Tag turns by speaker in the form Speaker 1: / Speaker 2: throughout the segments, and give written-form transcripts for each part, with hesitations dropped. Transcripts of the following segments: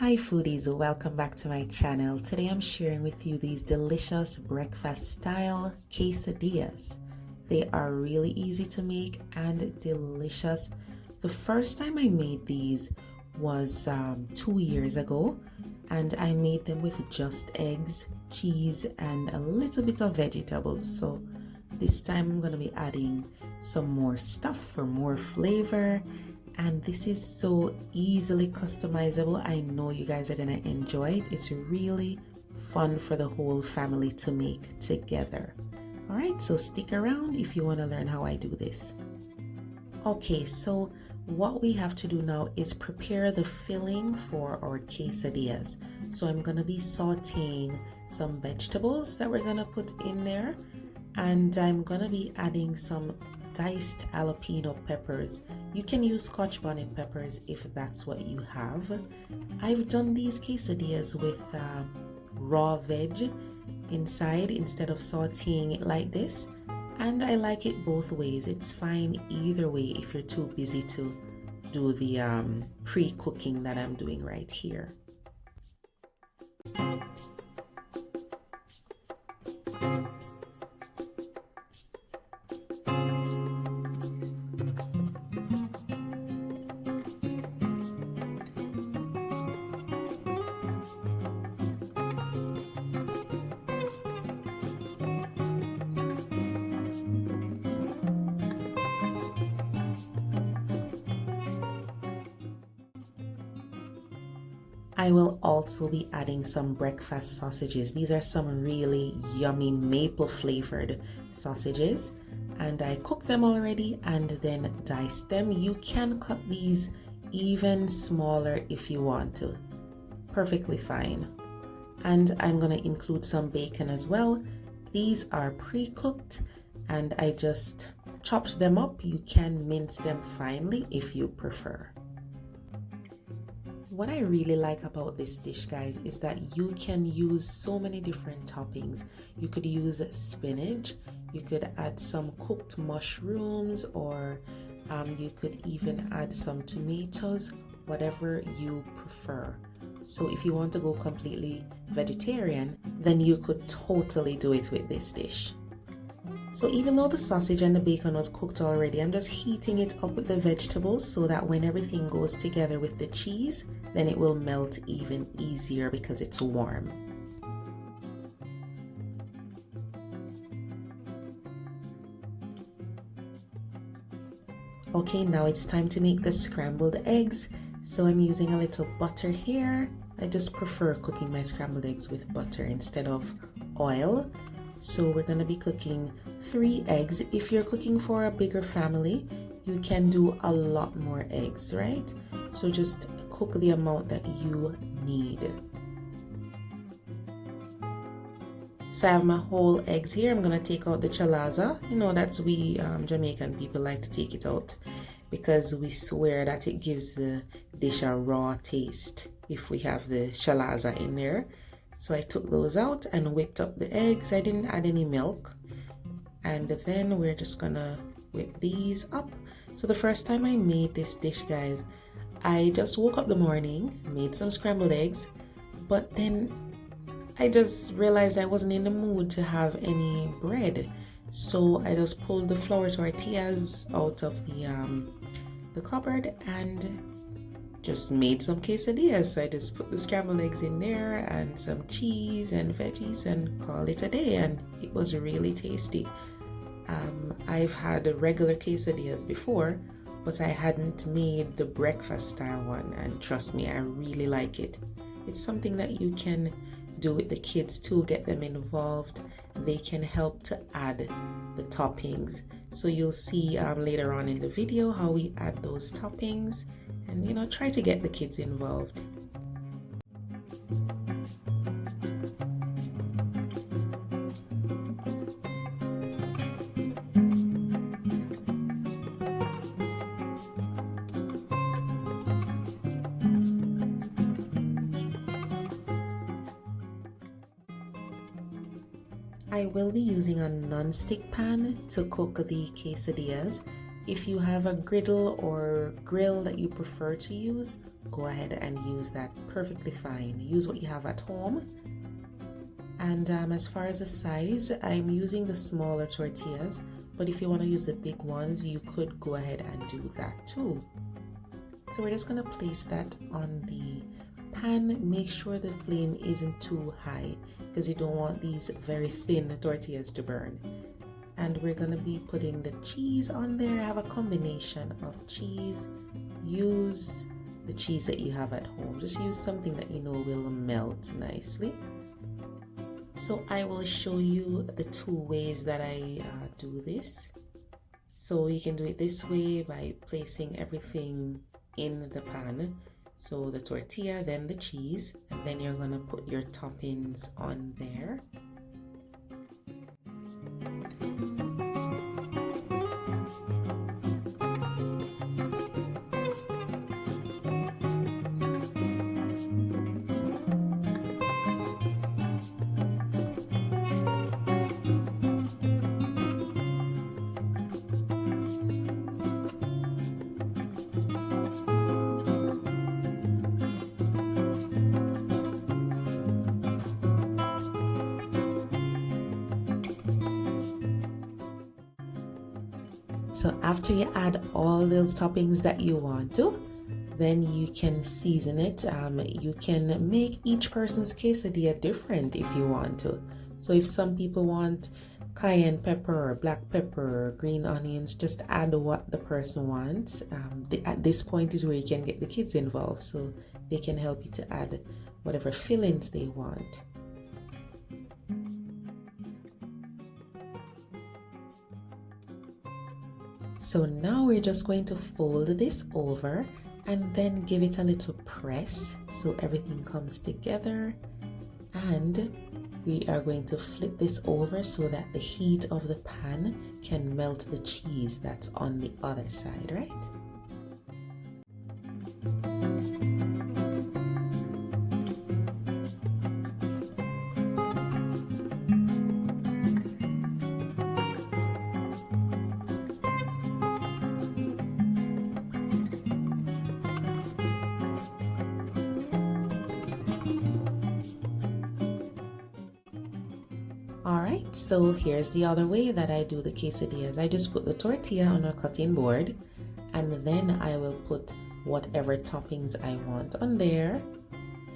Speaker 1: Hi foodies, welcome back to my channel. Today I'm sharing with you these delicious breakfast style quesadillas. They are really easy to make and delicious. The first time I made these was 2 years ago, and I made them with just eggs, cheese, and a little bit of vegetables. So this time I'm going to be adding some more stuff for more flavor. And this is so easily customizable. I know you guys are gonna enjoy it. It's really fun for the whole family to make together. All right, so stick around if you want to learn how I do this. Okay, so what we have to do now is prepare the filling for our quesadillas. So I'm gonna be sauteing some vegetables that we're gonna put in there, and I'm gonna be adding some diced jalapeno peppers. You can use Scotch bonnet peppers if that's what you have. I've done these quesadillas with raw veg inside instead of sauteing it like this, and I like it both ways. It's fine either way if you're too busy to do the pre-cooking that I'm doing right here. I will also be adding some breakfast sausages. These are some really yummy maple flavored sausages, and I cooked them already and then diced them. You can cut these even smaller if you want to. Perfectly fine. And I'm going to include some bacon as well. These are pre-cooked and I just chopped them up. You can mince them finely if you prefer. What I really like about this dish, guys, is that you can use so many different toppings. You could use spinach, you could add some cooked mushrooms, or you could even add some tomatoes, whatever you prefer. So if you want to go completely vegetarian, then you could totally do it with this dish. So even though the sausage and the bacon was cooked already, I'm just heating it up with the vegetables so that when everything goes together with the cheese, then it will melt even easier because it's warm. Okay, now it's time to make the scrambled eggs. So I'm using a little butter here. I just prefer cooking my scrambled eggs with butter instead of oil. So we're going to be cooking 3 eggs. If you're cooking for a bigger family, you can do a lot more eggs, right? So just cook the amount that you need. So I have my whole eggs here. I'm going to take out the chalaza. You know, that's we Jamaican people like to take it out because we swear that it gives the dish a raw taste if we have the chalaza in there. So I took those out and whipped up the eggs. I didn't add any milk. And then we're just gonna whip these up. So the first time I made this dish, guys, I just woke up the morning, made some scrambled eggs, but then I just realized I wasn't in the mood to have any bread. So I just pulled the flour tortillas out of the cupboard and just made some quesadillas. So I just put the scrambled eggs in there and some cheese and veggies and call it a day, and it was really tasty. I've had regular quesadillas before, but I hadn't made the breakfast style one, and trust me, I really like it. It's something that you can do with the kids too, get them involved. They can help to add the toppings. So you'll see later on in the video how we add those toppings, and you know, try to get the kids involved. I will be using a non-stick pan to cook the quesadillas. If you have a griddle or grill that you prefer to use, go ahead and use that perfectly fine. Use what you have at home. And as far as the size, I'm using the smaller tortillas, but if you want to use the big ones, you could go ahead and do that too. So we're just going to place that on the pan. Make sure the flame isn't too high because you don't want these very thin tortillas to burn. And we're going to be putting the cheese on there. I have a combination of cheese. Use the cheese that you have at home. Just use something that you know will melt nicely. So I will show you the two ways that I do this. So you can do it this way by placing everything in the pan. So the tortilla, then the cheese, and then you're gonna put your toppings on there. So after you add all those toppings that you want to, then you can season it. You can make each person's quesadilla different if you want to. So if some people want cayenne pepper or black pepper or green onions, just add what the person wants. At this point is where you can get the kids involved, so they can help you to add whatever fillings they want. So now we're just going to fold this over and then give it a little press so everything comes together. And we are going to flip this over so that the heat of the pan can melt the cheese that's on the other side, right? Alright, so here's the other way that I do the quesadillas. I just put the tortilla on a cutting board and then I will put whatever toppings I want on there.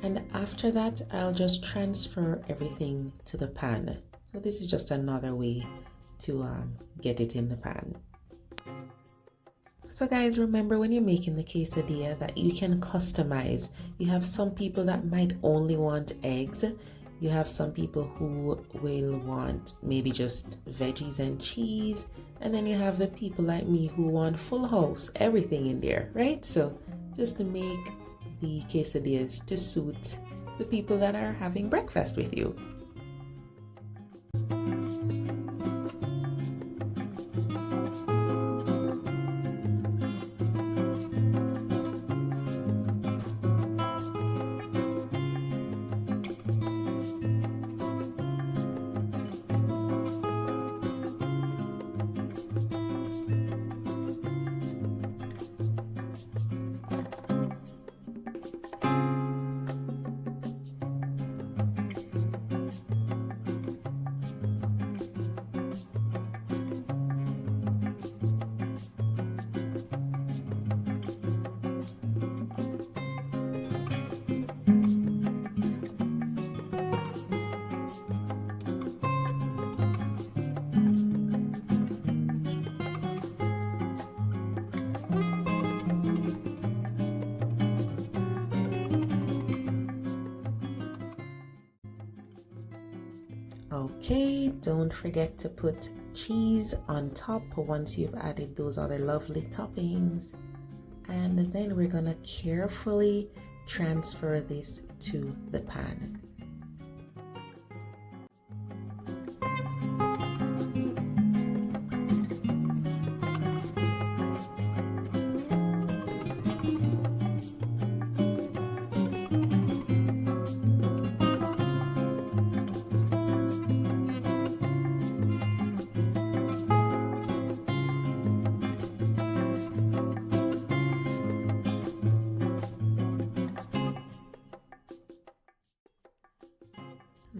Speaker 1: And after that, I'll just transfer everything to the pan. So this is just another way to get it in the pan. So guys, remember when you're making the quesadilla that you can customize. You have some people that might only want eggs. You have some people who will want maybe just veggies and cheese. And then you have the people like me who want full house, everything in there, right? So just to make the quesadillas to suit the people that are having breakfast with you. Okay, don't forget to put cheese on top once you've added those other lovely toppings. And then we're gonna carefully transfer this to the pan.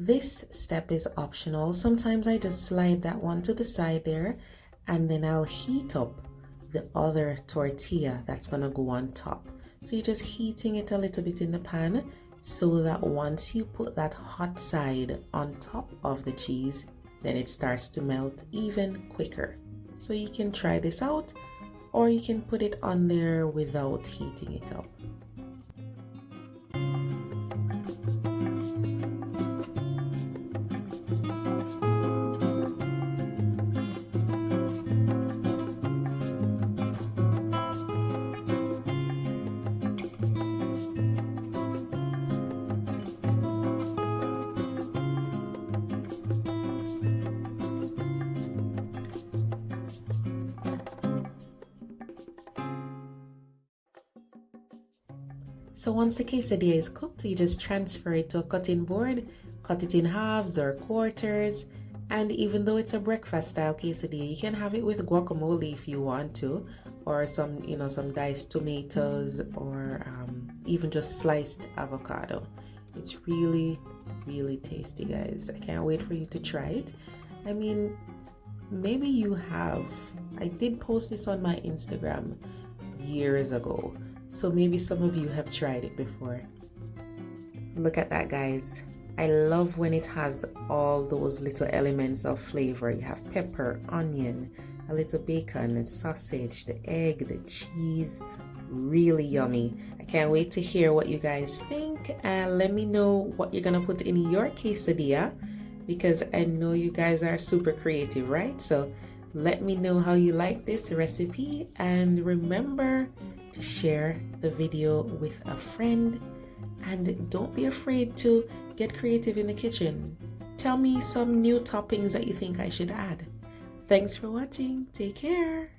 Speaker 1: This step is optional. Sometimes I just slide that one to the side there, and then I'll heat up the other tortilla that's gonna go on top. So you're just heating it a little bit in the pan so that once you put that hot side on top of the cheese, then it starts to melt even quicker. So you can try this out, or you can put it on there without heating it up. So once the quesadilla is cooked, you just transfer it to a cutting board, cut it in halves or quarters, and even though it's a breakfast style quesadilla, you can have it with guacamole if you want to, or some diced tomatoes, or even just sliced avocado. It's really, really tasty, guys. I can't wait for you to try it. I mean, maybe you have. I did post this on my Instagram years ago. So maybe some of you have tried it before. Look at that, guys. I love when it has all those little elements of flavor. You have pepper, onion, a little bacon, and sausage, the egg, the cheese. Really yummy. I can't wait to hear what you guys think. Let me know what you're gonna put in your quesadilla, because I know you guys are super creative, right? So let me know how you like this recipe, and remember to share the video with a friend, and don't be afraid to get creative in the kitchen. Tell me some new toppings that you think I should add. Thanks for watching. Take care.